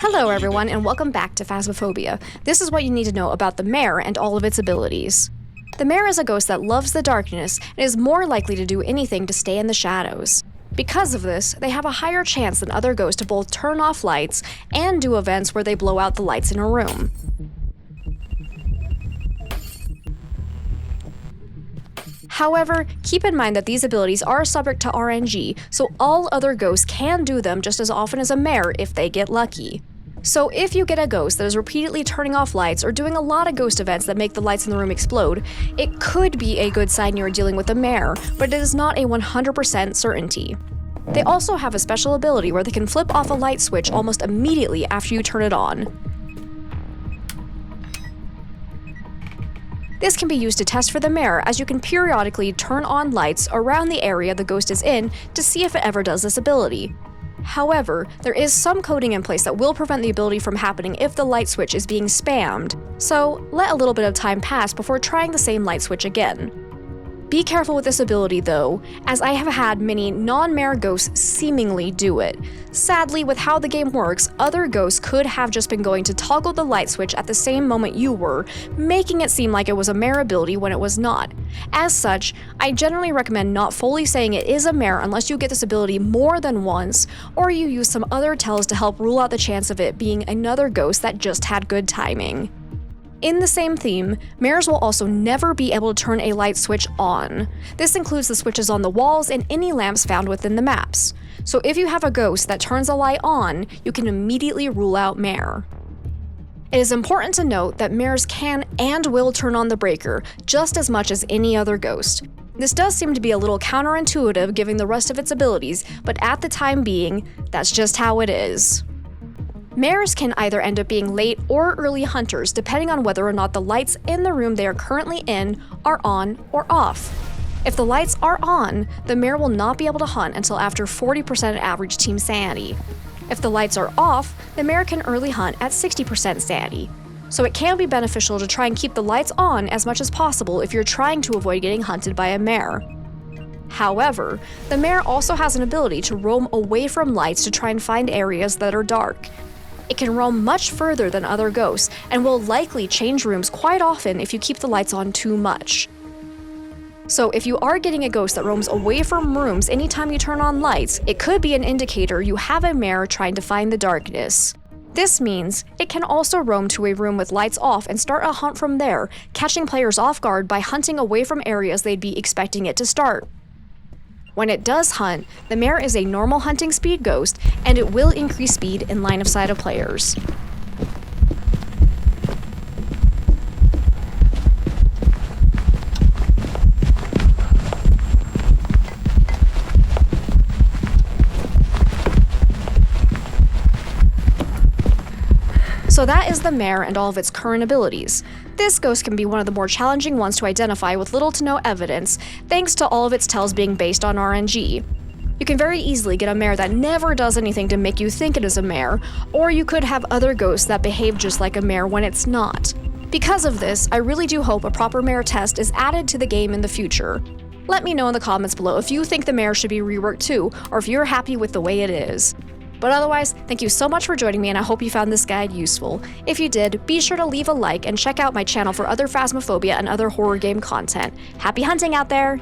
Hello everyone, and welcome back to Phasmophobia. This is what you need to know about the MARE and all of its abilities. The MARE is a ghost that loves the darkness and is more likely to do anything to stay in the shadows. Because of this, they have a higher chance than other ghosts to both turn off lights and do events where they blow out the lights in a room. However, keep in mind that these abilities are subject to RNG, so all other ghosts can do them just as often as a MARE if they get lucky. So if you get a ghost that is repeatedly turning off lights or doing a lot of ghost events that make the lights in the room explode, it could be a good sign you are dealing with a MARE, but it is not a 100% certainty. They also have a special ability where they can flip off a light switch almost immediately after you turn it on. This can be used to test for the MARE, as you can periodically turn on lights around the area the ghost is in to see if it ever does this ability. However, there is some coding in place that will prevent the ability from happening if the light switch is being spammed, so let a little bit of time pass before trying the same light switch again. Be careful with this ability though, as I have had many non-MARE ghosts seemingly do it. Sadly, with how the game works, other ghosts could have just been going to toggle the light switch at the same moment you were, making it seem like it was a MARE ability when it was not. As such, I generally recommend not fully saying it is a MARE unless you get this ability more than once, or you use some other tells to help rule out the chance of it being another ghost that just had good timing. In the same theme, MAREs will also never be able to turn a light switch on. This includes the switches on the walls and any lamps found within the maps. So if you have a ghost that turns a light on, you can immediately rule out MARE. It is important to note that MAREs can and will turn on the breaker just as much as any other ghost. This does seem to be a little counterintuitive given the rest of its abilities, but at the time being, that's just how it is. MAREs can either end up being late or early hunters depending on whether or not the lights in the room they are currently in are on or off. If the lights are on, the MARE will not be able to hunt until after 40% average team sanity. If the lights are off, the MARE can early hunt at 60% sanity. So it can be beneficial to try and keep the lights on as much as possible if you're trying to avoid getting hunted by a MARE. However, the MARE also has an ability to roam away from lights to try and find areas that are dark. It can roam much further than other ghosts, and will likely change rooms quite often if you keep the lights on too much. So if you are getting a ghost that roams away from rooms anytime you turn on lights, it could be an indicator you have a MARE trying to find the darkness. This means it can also roam to a room with lights off and start a hunt from there, catching players off guard by hunting away from areas they'd be expecting it to start. When it does hunt, the MARE is a normal hunting speed ghost, and it will increase speed in line of sight of players. So that is the MARE and all of its current abilities. This ghost can be one of the more challenging ones to identify with little to no evidence, thanks to all of its tells being based on RNG. You can very easily get a MARE that never does anything to make you think it is a MARE, or you could have other ghosts that behave just like a MARE when it's not. Because of this, I really do hope a proper MARE test is added to the game in the future. Let me know in the comments below if you think the MARE should be reworked too, or if you're happy with the way it is. But otherwise, thank you so much for joining me, and I hope you found this guide useful. If you did, be sure to leave a like and check out my channel for other Phasmophobia and other horror game content. Happy hunting out there!